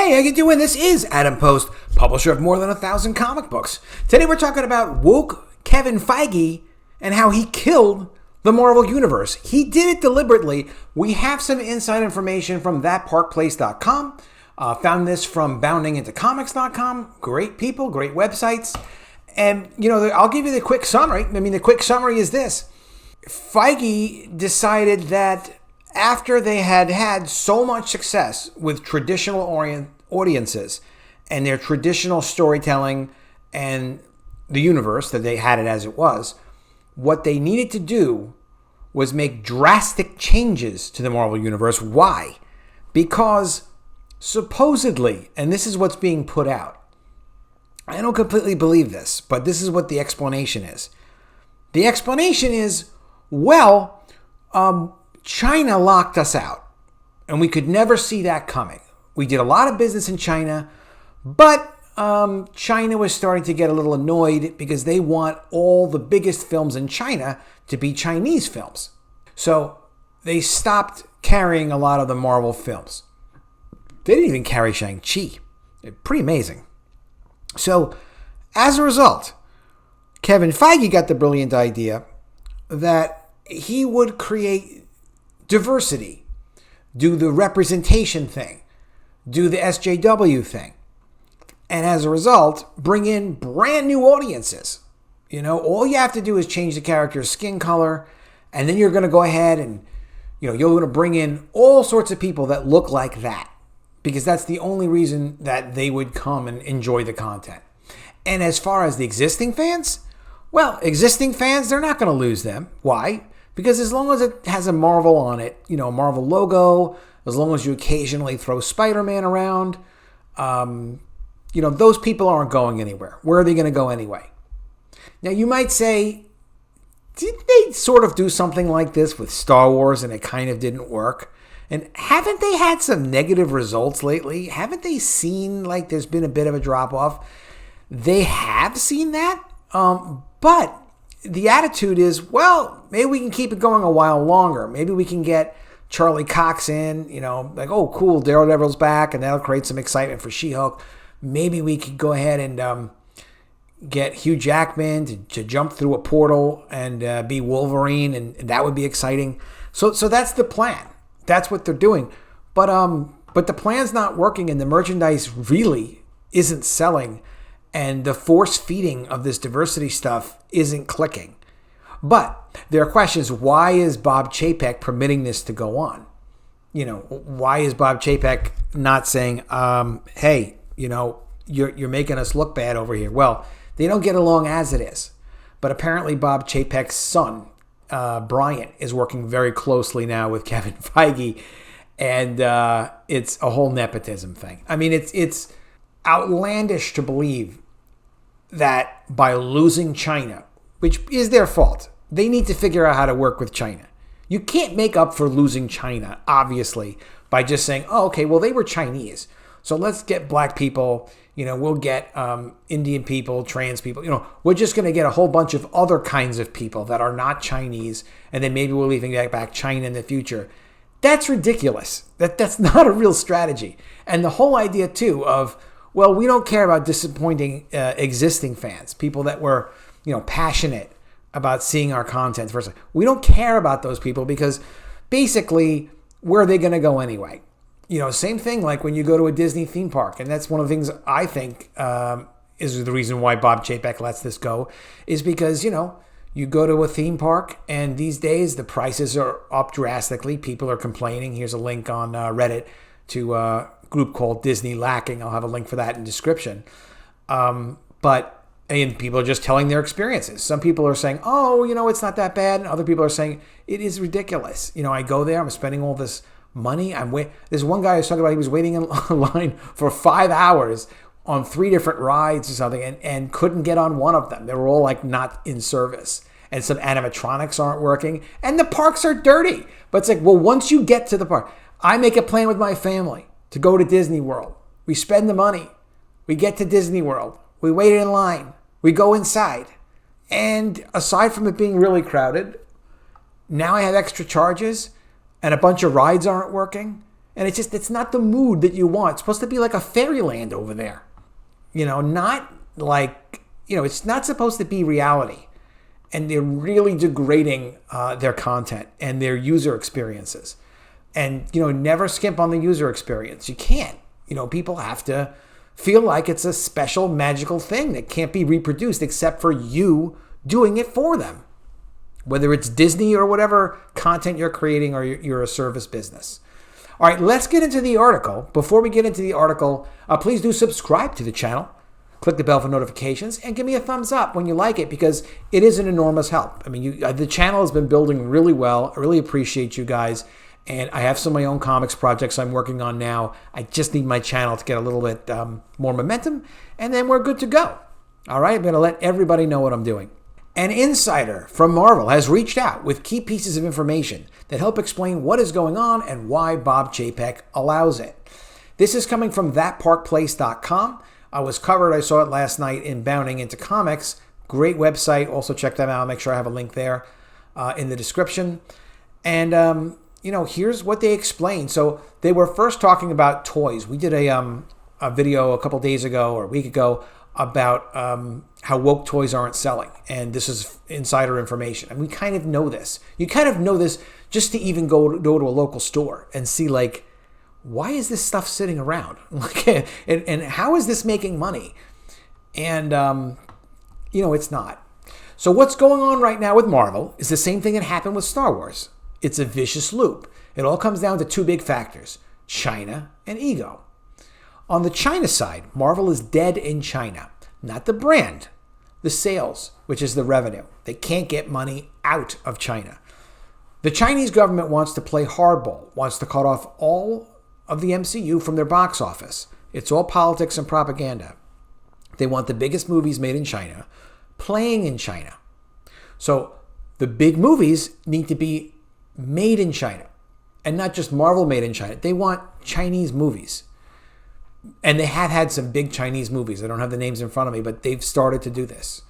Hey, how you doing? This is Adam Post, publisher of more than 1,000 comic books. Today we're talking about woke Kevin Feige and how he killed the Marvel Universe. He did it deliberately. We have some inside information from thatparkplace.com. Found this from boundingintocomics.com. Great people, great websites. And, I'll give you the quick summary. The quick summary is this. Feige decided that after they had had so much success with traditional audiences and their traditional storytelling and the universe, that they had it as it was, what they needed to do was make drastic changes to the Marvel Universe. Why? Because supposedly, and this is what's being put out, I don't completely believe this, but this is what the explanation is. The explanation is, China locked us out, and we could never see that coming. We did a lot of business in China, but China was starting to get a little annoyed because they want all the biggest films in China to be Chinese films. So they stopped carrying a lot of the Marvel films. They didn't even carry Shang-Chi. Pretty amazing. So as a result, Kevin Feige got the brilliant idea that he would create diversity, do the representation thing, do the SJW thing, and as a result, bring in brand new audiences. All you have to do is change the character's skin color, and then you're going to go ahead and, you're going to bring in all sorts of people that look like that, because that's the only reason that they would come and enjoy the content. And as far as the existing fans, they're not going to lose them. Why? Because as long as it has a Marvel on it, a Marvel logo, as long as you occasionally throw Spider-Man around, those people aren't going anywhere. Where are they going to go anyway? Now, you might say, didn't they sort of do something like this with Star Wars and it kind of didn't work? And haven't they had some negative results lately? Haven't they seen like there's been a bit of a drop-off? They have seen that, but the attitude is, maybe we can keep it going a while longer. Maybe we can get Charlie Cox in, oh, cool, Daredevil's back, and that'll create some excitement for She-Hulk. Maybe we could go ahead and get Hugh Jackman to jump through a portal and be Wolverine, and that would be exciting. So that's the plan. That's what they're doing. But the plan's not working, and the merchandise really isn't selling. And the force feeding of this diversity stuff isn't clicking. But there are questions. Why is Bob Chapek permitting this to go on? Why is Bob Chapek not saying, hey, you're making us look bad over here? Well, they don't get along as it is. But apparently Bob Chapek's son, Bryant, is working very closely now with Kevin Feige. And it's a whole nepotism thing. It's outlandish to believe that by losing China, which is their fault, they need to figure out how to work with China. You can't make up for losing China, obviously, by just saying, oh, okay, well, they were Chinese, so let's get black people, we'll get Indian people, trans people, we're just going to get a whole bunch of other kinds of people that are not Chinese, and then maybe we'll even get back China in the future. That's ridiculous. That's not a real strategy. And the whole idea, too, of, we don't care about disappointing existing fans, people that were, passionate about seeing our content first. We don't care about those people because basically, where are they going to go anyway? Same thing like when you go to a Disney theme park. And that's one of the things I think is the reason why Bob Chapek lets this go, is because, you go to a theme park and these days the prices are up drastically. People are complaining. Here's a link on Reddit to a group called Disney Lacking. I'll have a link for that in the description. And people are just telling their experiences. Some people are saying, it's not that bad. And other people are saying, it is ridiculous. I go there, I'm spending all this money. There's one guy I was talking about, he was waiting in line for 5 hours on 3 different rides or something and couldn't get on one of them. They were all like not in service. And some animatronics aren't working. And the parks are dirty. But it's like, once you get to the park, I make a plan with my family to go to Disney World. We spend the money. We get to Disney World. We wait in line. We go inside. And aside from it being really crowded, now I have extra charges and a bunch of rides aren't working. And it's not the mood that you want. It's supposed to be like a fairyland over there. Not like, it's not supposed to be reality. And they're really degrading their content and their user experiences. And, never skimp on the user experience. You can't. People have to feel like it's a special magical thing that can't be reproduced except for you doing it for them. Whether it's Disney or whatever content you're creating or you're a service business. All right, let's get into the article. Before we get into the article, please do subscribe to the channel. Click the bell for notifications and give me a thumbs up when you like it because it is an enormous help. I mean, the channel has been building really well. I really appreciate you guys. And I have some of my own comics projects I'm working on now. I just need my channel to get a little bit more momentum, and then we're good to go. All right, I'm going to let everybody know what I'm doing. An insider from Marvel has reached out with key pieces of information that help explain what is going on and why Bob Chapek allows it. This is coming from thatparkplace.com. I saw it last night in Bounding Into Comics. Great website. Also check them out. Make sure I have a link there in the description. And, here's what they explain. So they were first talking about toys. We did a video a couple days ago or a week ago about how woke toys aren't selling. And this is insider information. And we kind of know this. You kind of know this just to even go to a local store and see, like, why is this stuff sitting around? and how is this making money? And, it's not. So what's going on right now with Marvel is the same thing that happened with Star Wars. It's a vicious loop. It all comes down to two big factors, China and ego. On the China side, Marvel is dead in China. Not the brand, the sales, which is the revenue. They can't get money out of China. The Chinese government wants to play hardball, wants to cut off all of the MCU from their box office. It's all politics and propaganda. They want the biggest movies made in China, playing in China. So the big movies need to be made in China, and not just Marvel made in China. They want Chinese movies. And they have had some big Chinese movies. I don't have the names in front of me, but they've started to do this.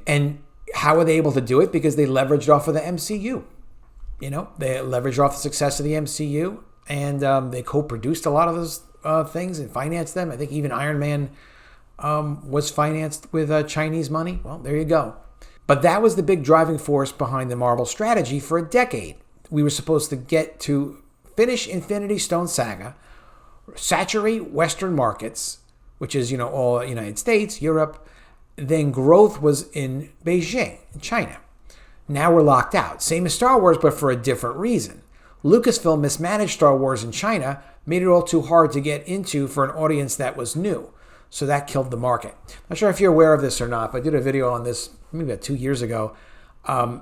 And how are they able to do it? Because they leveraged off of the MCU. They leveraged off the success of the MCU, and they co-produced a lot of those things and financed them. I think even Iron Man was financed with Chinese money. Well, there you go. But that was the big driving force behind the Marvel strategy for a decade. We were supposed to get to finish Infinity Stone Saga, saturate Western markets, which is, all United States, Europe. Then growth was in Beijing, in China. Now we're locked out. Same as Star Wars, but for a different reason. Lucasfilm mismanaged Star Wars in China, made it all too hard to get into for an audience that was new. So that killed the market. Not sure if you're aware of this or not, but I did a video on this maybe about 2 years ago.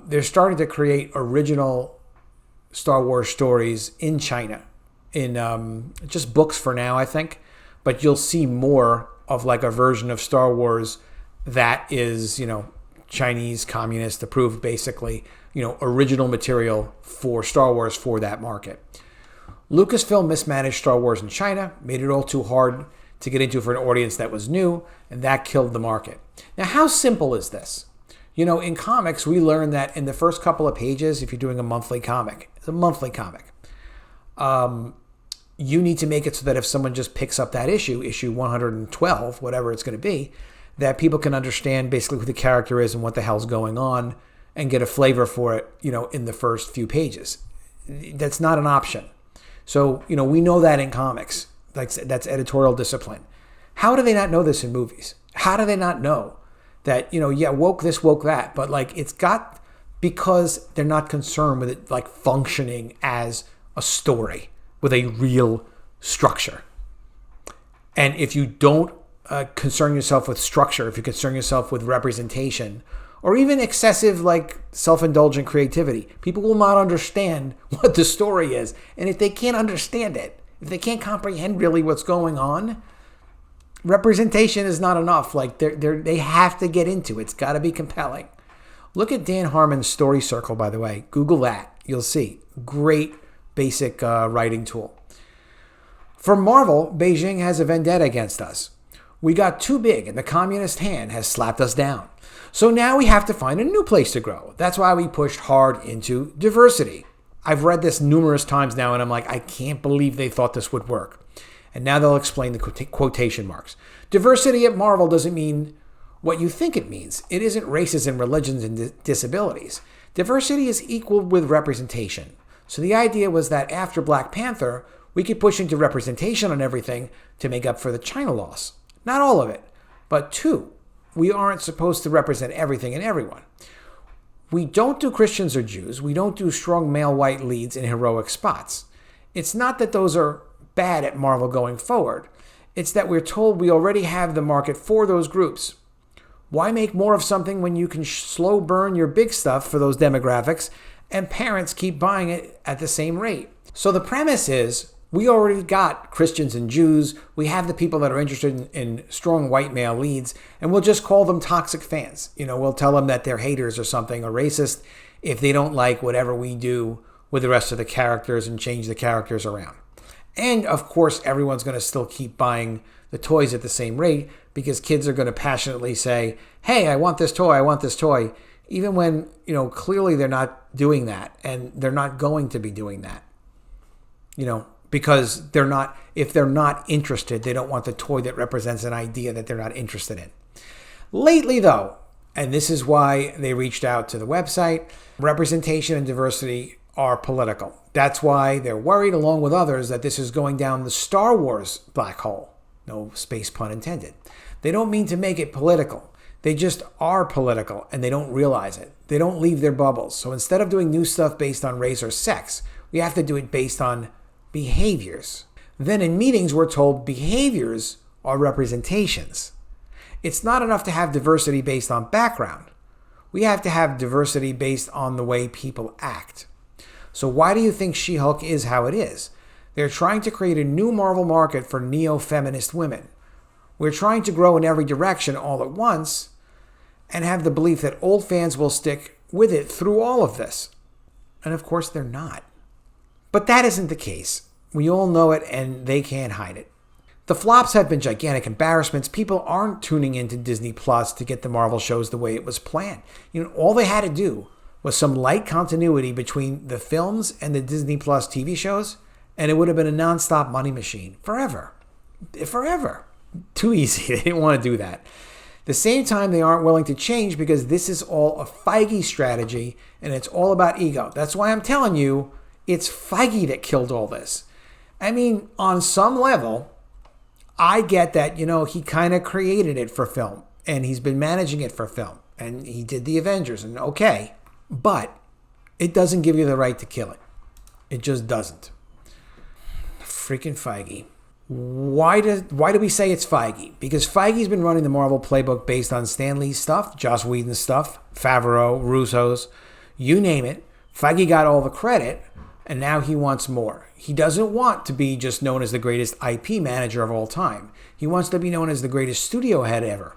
They're starting to create original Star Wars stories in China, in just books for now, I think. But you'll see more of like a version of Star Wars that is, Chinese communist approved, basically, original material for Star Wars for that market. Lucasfilm mismanaged Star Wars in China, made it all too hard to get into for an audience that was new, and that killed the market. Now, how simple is this? In comics, we learned that in the first couple of pages, if you're doing a monthly comic, it's a monthly comic, you need to make it so that if someone just picks up that issue 112, whatever it's going to be, that people can understand basically who the character is and what the hell's going on and get a flavor for it, in the first few pages. That's not an option. So, we know that in comics. That's editorial discipline. How do they not know this in movies? How do they not know that, woke this, woke that, but because they're not concerned with it functioning as a story with a real structure. And if you don't concern yourself with structure, if you concern yourself with representation, or even excessive self-indulgent creativity, people will not understand what the story is. And if they can't understand it, if they can't comprehend really what's going on, representation is not enough. They have to get into it. It's got to be compelling. Look at Dan Harmon's Story Circle, by the way. Google that. You'll see. Great basic writing tool. For Marvel, Beijing has a vendetta against us. We got too big and the communist hand has slapped us down. So now we have to find a new place to grow. That's why we pushed hard into diversity. I've read this numerous times now, and I'm like, I can't believe they thought this would work. And now they'll explain the quotation marks. Diversity at Marvel doesn't mean what you think it means. It isn't races and religions and disabilities. Diversity is equal with representation. So the idea was that after Black Panther, we could push into representation on everything to make up for the China loss. Not all of it, but 2, we aren't supposed to represent everything and everyone. We don't do Christians or Jews. We don't do strong male white leads in heroic spots. It's not that those are bad at Marvel going forward. It's that we're told we already have the market for those groups. Why make more of something when you can slow burn your big stuff for those demographics and parents keep buying it at the same rate? So the premise is we already got Christians and Jews. We have the people that are interested in strong white male leads, and we'll just call them toxic fans. We'll tell them that they're haters or something or racist if they don't like whatever we do with the rest of the characters and change the characters around. And of course, everyone's going to still keep buying the toys at the same rate because kids are going to passionately say, hey, I want this toy, even when, clearly they're not doing that and they're not going to be doing that, because if they're not interested, they don't want the toy that represents an idea that they're not interested in. Lately, though, and this is why they reached out to the website, representation and diversity are political. That's why they're worried, along with others, that this is going down the Star Wars black hole. No space pun intended. They don't mean to make it political. They just are political, and they don't realize it. They don't leave their bubbles. So instead of doing new stuff based on race or sex, we have to do it based on behaviors. Then in meetings, we're told behaviors are representations. It's not enough to have diversity based on background. We have to have diversity based on the way people act. So why do you think She-Hulk is how it is? They're trying to create a new Marvel market for neo-feminist women. We're trying to grow in every direction all at once and have the belief that old fans will stick with it through all of this. And of course, they're not. But that isn't the case. We all know it, and they can't hide it. The flops have been gigantic embarrassments. People aren't tuning into Disney Plus to get the Marvel shows the way it was planned. All they had to do was some light continuity between the films and the Disney Plus TV shows, and it would have been a nonstop money machine forever. Forever. Too easy. They didn't want to do that. At the same time, they aren't willing to change because this is all a Feige strategy, and it's all about ego. That's why I'm telling you, it's Feige that killed all this. I mean, on some level, I get that, he kind of created it for film, and he's been managing it for film, and he did the Avengers, and okay. But it doesn't give you the right to kill it. It just doesn't. Freaking Feige. Why do we say it's Feige? Because Feige's been running the Marvel playbook based on Stan Lee's stuff, Joss Whedon's stuff, Favreau, Russo's, you name it. Feige got all the credit, and now he wants more. He doesn't want to be just known as the greatest IP manager of all time. He wants to be known as the greatest studio head ever.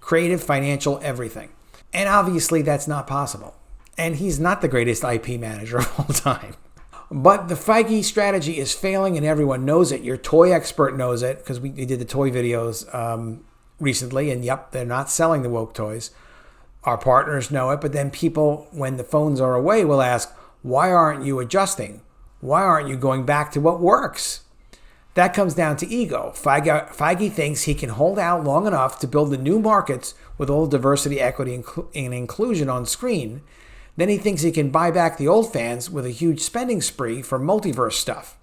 Creative, financial, everything. And obviously that's not possible. And he's not the greatest IP manager of all time. But the Feige strategy is failing, and everyone knows it. Your toy expert knows it, because we did the toy videos recently, and yep, they're not selling the woke toys. Our partners know it, but then people, when the phones are away, will ask, why aren't you adjusting? Why aren't you going back to what works? That comes down to ego. Feige thinks he can hold out long enough to build the new markets with all diversity, equity, and inclusion on screen. Then he thinks he can buy back the old fans with a huge spending spree for multiverse stuff.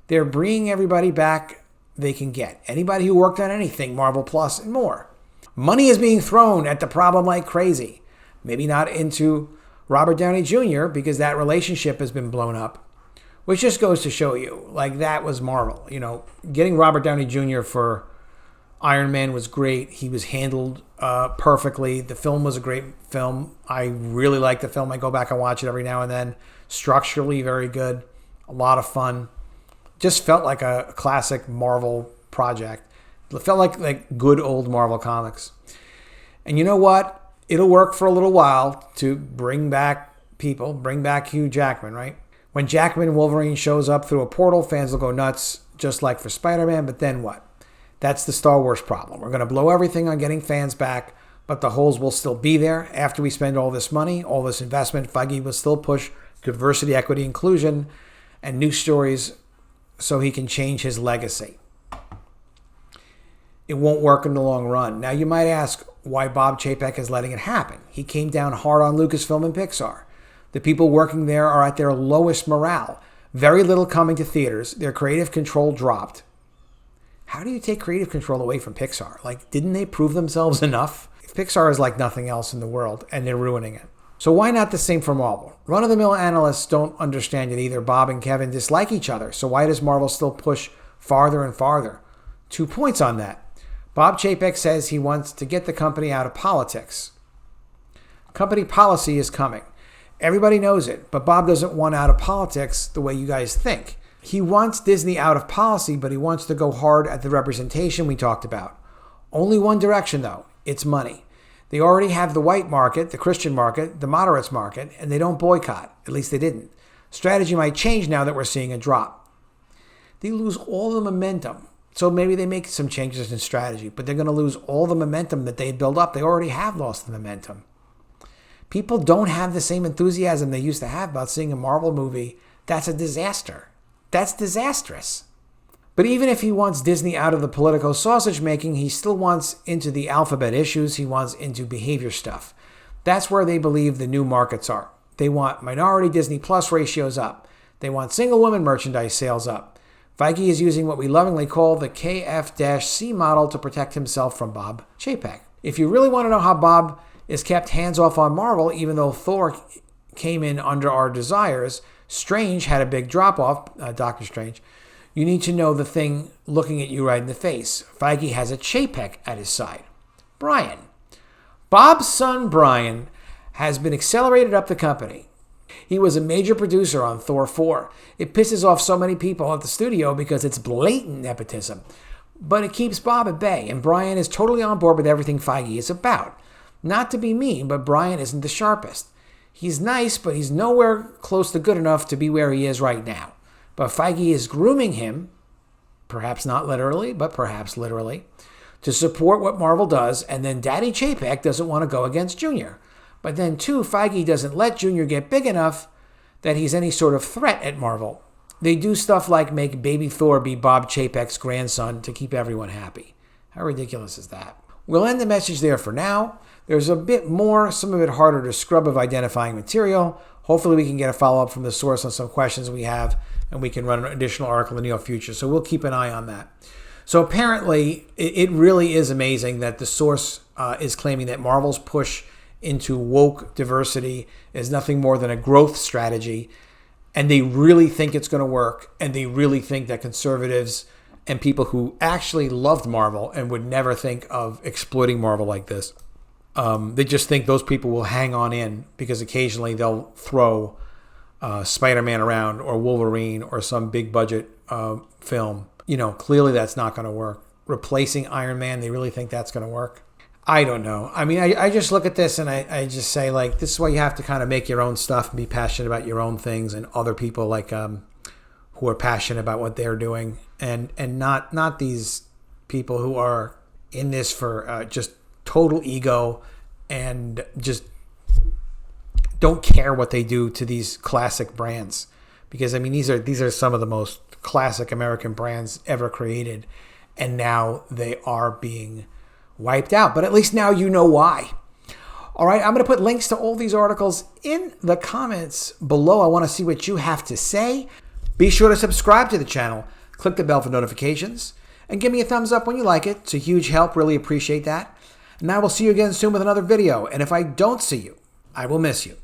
They're bringing everybody back they can get. Anybody who worked on anything, Marvel Plus, and more. Money is being thrown at the problem like crazy. Maybe not into Robert Downey Jr. because that relationship has been blown up. Which just goes to show you, that was Marvel. Getting Robert Downey Jr. for Iron Man was great. He was handled perfectly. The film was a great film. I really like the film. I go back and watch it every now and then. Structurally very good. A lot of fun. Just felt like a classic Marvel project. It felt like good old Marvel comics. And you know what? It'll work for a little while to bring back people. Bring back Hugh Jackman, right? When Jackman Wolverine shows up through a portal, fans will go nuts, just like for Spider-Man. But then what? That's the Star Wars problem. We're going to blow everything on getting fans back, but the holes will still be there. After we spend all this money, all this investment, Feige will still push diversity, equity, inclusion, and new stories so he can change his legacy. It won't work in the long run. Now, you might ask why Bob Chapek is letting it happen. He came down hard on Lucasfilm and Pixar. The people working there are at their lowest morale. Very little coming to theaters. Their creative control dropped. How do you take creative control away from Pixar? Like, didn't they prove themselves enough? Pixar is like nothing else in the world, and they're ruining it. So why not the same for Marvel? Run-of-the-mill analysts don't understand it either. Bob and Kevin dislike each other, so why does Marvel still push farther and farther? 2 points on that. Bob Chapek says he wants to get the company out of politics. Company policy is coming. Everybody knows it, but Bob doesn't want out of politics the way you guys think. He wants Disney out of policy, but he wants to go hard at the representation we talked about. Only one direction, though. It's money. They already have the white market, the Christian market, the moderates market, and they don't boycott. At least they didn't. Strategy might change now that we're seeing a drop. They lose all the momentum. So maybe they make some changes in strategy, but they're going to lose all the momentum that they built up. They already have lost the momentum. People don't have the same enthusiasm they used to have about seeing a Marvel movie. That's a disaster. That's disastrous. But even if he wants Disney out of the political sausage making, he still wants into the alphabet issues. He wants into behavior stuff. That's where they believe the new markets are. They want minority Disney Plus ratios up. They want single woman merchandise sales up. Feige is using what we lovingly call the KF-C model to protect himself from Bob Chapek. If you really want to know how Bob is kept hands off on Marvel, even though Thor came in under our desires, Strange had a big drop-off, Doctor Strange, you need to know the thing looking at you right in the face. Feige has a Chapek at his side. Brian. Bob's son, Brian, has been accelerated up the company. He was a major producer on Thor 4. It pisses off so many people at the studio because it's blatant nepotism. But it keeps Bob at bay, and Brian is totally on board with everything Feige is about. Not to be mean, but Brian isn't the sharpest. He's nice, but he's nowhere close to good enough to be where he is right now. But Feige is grooming him, perhaps not literally, but perhaps literally, to support what Marvel does, and then Daddy Chapek doesn't want to go against Junior. But then, too, Feige doesn't let Junior get big enough that he's any sort of threat at Marvel. They do stuff like make baby Thor be Bob Chapek's grandson to keep everyone happy. How ridiculous is that? We'll end the message there for now. There's a bit more, some of it harder to scrub of identifying material. Hopefully we can get a follow-up from the source on some questions we have, and we can run an additional article in the near future. So we'll keep an eye on that. So apparently, it really is amazing that the source is claiming that Marvel's push into woke diversity is nothing more than a growth strategy, and they really think it's going to work, and they really think that conservatives and people who actually loved Marvel and would never think of exploiting Marvel like this, they just think those people will hang on in because occasionally they'll throw Spider-Man around or Wolverine or some big budget film. You know, clearly that's not going to work. Replacing Iron Man, they really think that's going to work? I don't know. I mean, I just look at this and I just say, like, this is why you have to kind of make your own stuff and be passionate about your own things, and other people like who are passionate about what they're doing, and not these people who are in this for just total ego and just don't care what they do to these classic brands. Because I mean, these are some of the most classic American brands ever created, and now they are being wiped out. But at least now you know why. All right, I'm going to put links to all these articles in the comments below. I want to see what you have to say. Be sure to subscribe to the channel, click the bell for notifications, and give me a thumbs up when you like it. It's a huge help. Really appreciate that. And I will see you again soon with another video. And if I don't see you, I will miss you.